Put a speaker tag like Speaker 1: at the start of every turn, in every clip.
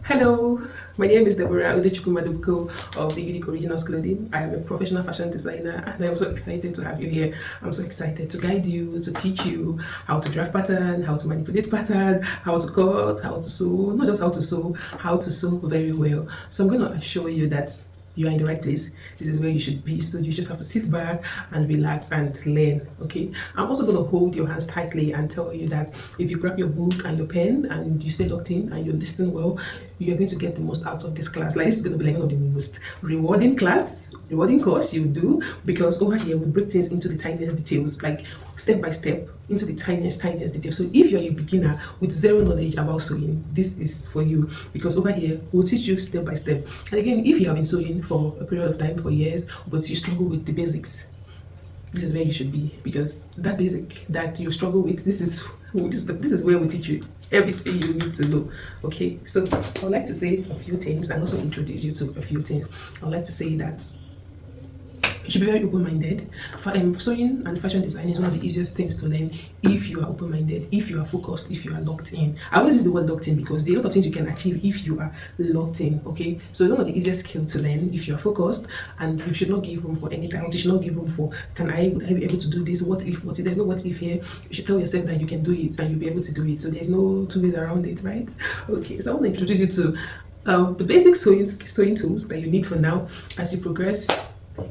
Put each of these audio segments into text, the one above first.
Speaker 1: Hello, my name is Deborah Udechukumadubuko of the Unique Originals Clothing. I am a professional fashion designer and I'm so excited to have you here. I'm so excited to guide you, to teach you how to draft pattern, how to manipulate pattern, how to cut, how to sew, not just how to sew very well. So I'm going to assure you that you are in the right place. This is where you should be. So you just have to sit back and relax and learn. Okay. I'm also going to hold your hands tightly and tell you that if you grab your book and your pen and you stay locked in and you're listening well, you're going to get the most out of this class. Like this is going to be like one of the most rewarding course you do, because over here we break things into the tiniest details, like step by step into the tiniest details. So if you're a beginner with zero knowledge about sewing, this is for you, because over here we'll teach you step by step. And again, if you have been sewing for a period of time, for years, but you struggle with the basics, this is where you should be, because that basic that you struggle with, this is where we teach you everything you need to know. Okay, so I would like to say a few things and also introduce you to a few things. I would like to say that you should be very open-minded. Sewing and fashion design is one of the easiest things to learn if you are open-minded, if you are focused, if you are locked in. I always use the word locked in because there are a lot of things you can achieve if you are locked in. Okay, so it's one of the easiest skills to learn if you are focused, and you should not give room for any doubt. You should not give room for would I be able to do this? What if? What if? There's no what if here. You should tell yourself that you can do it and you'll be able to do it. So there's no two ways around it, right? Okay, so I want to introduce you to the basic sewing tools that you need for now. As you progress,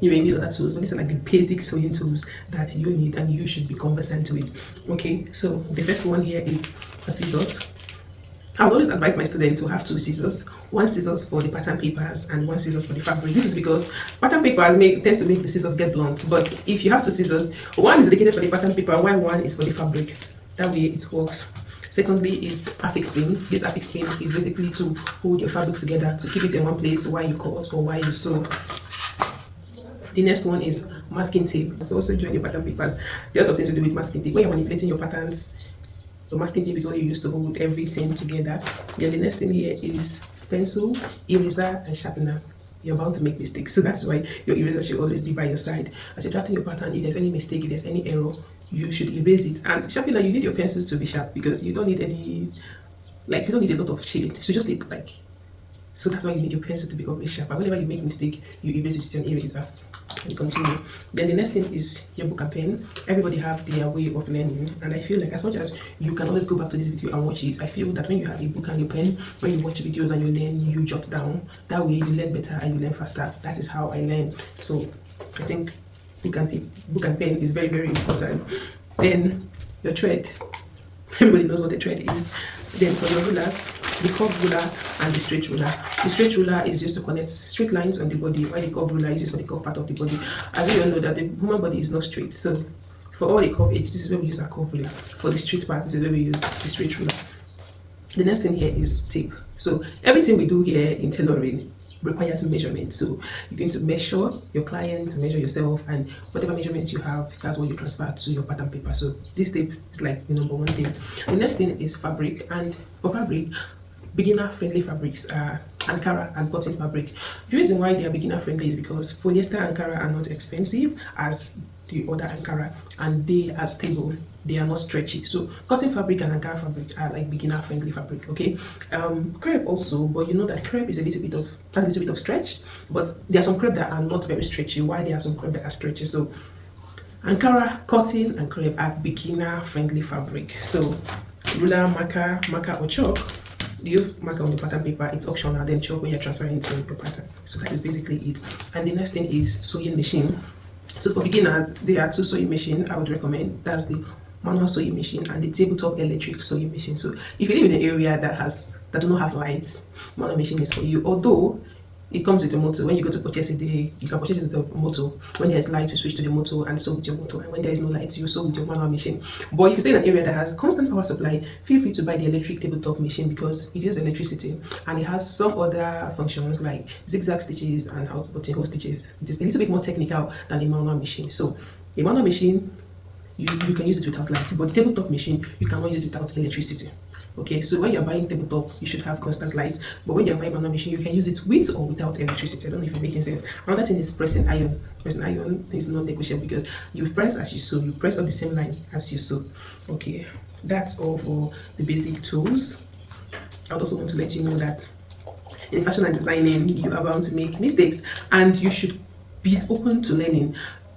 Speaker 1: you may need other tools, but these are like the basic sewing tools that you need and you should be conversant with. Okay, so the first one here is a scissors. I would always advise my students to have two scissors, one scissors for the pattern papers and one scissors for the fabric. This is because pattern paper tends to make the scissors get blunt, but if you have two scissors, one is dedicated for the pattern paper while one is for the fabric. That way it works. Secondly is affix pin. This affix pin is basically to hold your fabric together, to keep it in one place while you cut or while you sew. The next one is masking tape. It's also join the pattern papers. The other things to do with masking tape. When you're manipulating your patterns, the masking tape is what you use to hold everything together. Then the next thing here is pencil, eraser, and sharpener. You're bound to make mistakes, so that's why your eraser should always be by your side. As you're drafting your pattern, if there's any mistake, if there's any error, you should erase it. And sharpener, you need your pencil to be sharp because you don't need any, you don't need a lot of shade. So just need so that's why you need your pencil to be always sharp. And whenever you make a mistake, you erase it with an eraser. And continue. Then the next thing is your book and pen. Everybody have their way of learning, and I feel like as much as you can always go back to this video and watch it, I feel that when you have a book and your pen, when you watch videos and you learn, you jot down. That way you learn better and you learn faster. That is how I learn. So I think book and pen is very, very important. Then your thread. Everybody knows what a thread is. Then for your rulers, the curved ruler and the straight ruler. The straight ruler is used to connect straight lines on the body, while the curved ruler is used for the curved part of the body. As we all know that the human body is not straight, so for all the curved edges, this is where we use our curved ruler. For the straight part, this is where we use the straight ruler. The next thing here is tape. So everything we do here in tailoring requires measurement. So you're going to measure your client, measure yourself, and whatever measurements you have, that's what you transfer to your pattern paper. So this tape is like the number one thing. The next thing is fabric, and for fabric, beginner friendly fabrics are Ankara and cotton fabric. The reason why they are beginner friendly is because polyester Ankara are not expensive as the other Ankara, and they are stable, they are not stretchy. So cotton fabric and Ankara fabric are like beginner friendly fabric. Okay, crepe also, but you know that crepe is a little bit of stretch, but there are some crepe that are not very stretchy, while there are some crepe that are stretchy. So Ankara, cotton, and crepe are beginner friendly fabric. So ruler, marker or chalk. Use marker on the pattern paper, it's optional, then chalk when you're transferring to your pattern. So that is basically it. And the next thing is sewing machine. So for beginners, there are two sewing machines I would recommend. That's the manual sewing machine and the tabletop electric sewing machine. So if you live in an area that do not have lights, manual machine is for you. Although it comes with a motor. When you go to purchase it, you can purchase it with the motor. When there's light, you switch to the motor and sew with your motor. And when there is no light, you sew with your manual machine. But if you stay in an area that has constant power supply, feel free to buy the electric tabletop machine because it uses electricity and it has some other functions like zigzag stitches and how to put in hole stitches. It is a little bit more technical than the manual machine. So the manual machine, you can use it without lights, but the tabletop machine, you cannot use it without electricity. Okay, so when you're buying tabletop, you should have constant light, but when you're buying manual machine, you can use it with or without electricity. I don't know if it's making sense. Another thing is pressing iron. Pressing iron is non-negotiable because you press as you sew, you press on the same lines as you sew. Okay, that's all for the basic tools. I would also want to let you know that in fashion and designing, you are bound to make mistakes, and you should be open to learning.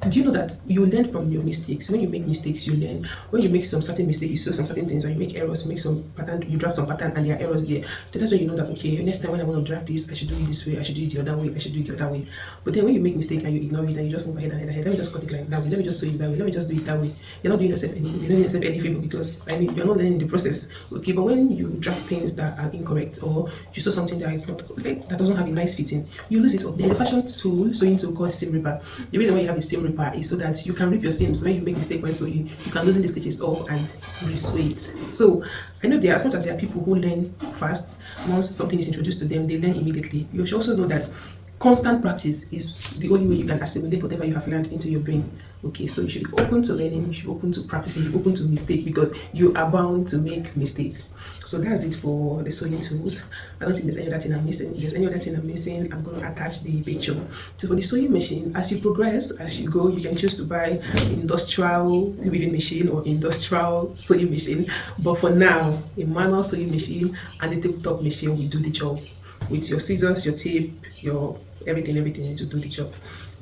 Speaker 1: Do you know that you learn from your mistakes? When you make mistakes, you learn. When you make some certain mistakes, you see some certain things, and you make errors, you make some pattern, you draft some pattern, and there are errors there. Then that's when you know that, okay, next time when I want to draft this, I should do it this way, I should do it the other way, I should do it the other way. But then when you make mistake and you ignore it and you just move ahead and ahead, let me just cut it like that way, let me just sew it that way, let me just do it that way. You're not doing yourself any, you're not doing yourself any favor, because I mean you're not learning the process. Okay, but when you draft things that are incorrect, or you sew something that is not like, that doesn't have a nice fitting, you lose it up. There's a fashion tool sewing tool called seam ripper. The reason why you have a seam ripper is so that you can rip your seams. When you make mistake when sewing, you can loosen the stitches up and re-sew it. So I know there, as much as there are people who learn fast, once something is introduced to them, they learn immediately. You should also know that constant practice is the only way you can assimilate whatever you have learned into your brain. Okay, so you should be open to learning, you should be open to practicing, be open to mistake, because you are bound to make mistakes. So that's it for the sewing tools. I don't think there's any other thing I'm missing. If there's any other thing I'm missing, I'm going to attach the picture. So for the sewing machine, as you progress, as you go, you can choose to buy industrial weaving machine or industrial sewing machine. But for now, a manual sewing machine and a tabletop machine will do the job. With your scissors, your tape, your everything to do the job.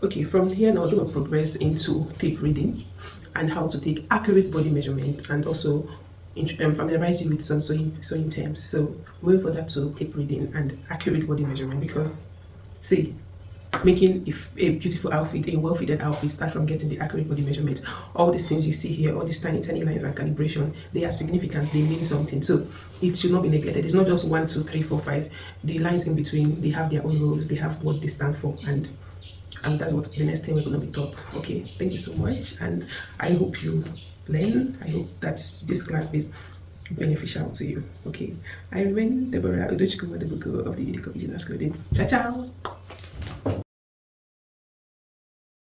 Speaker 1: Okay, from here now we're going to progress into tape reading and how to take accurate body measurements, and also familiarize you with some sewing terms. So moving further to tape reading and accurate body measurement, because see, making a beautiful outfit, a well-fitted outfit, start from getting the accurate body measurements. All these things you see here, all these tiny lines and calibration, they are significant, they mean something. So it should not be neglected. It's not just 1, 2, 3, 4, 5. The lines in between, they have their own roles, they have what they stand for, and that's what the next thing we're going to be taught. Okay, thank you so much, and I hope you learn. I hope that this class is beneficial to you. Okay, I remain Deborah Udochukwu, the book of the Unique Clothing. Ciao, ciao.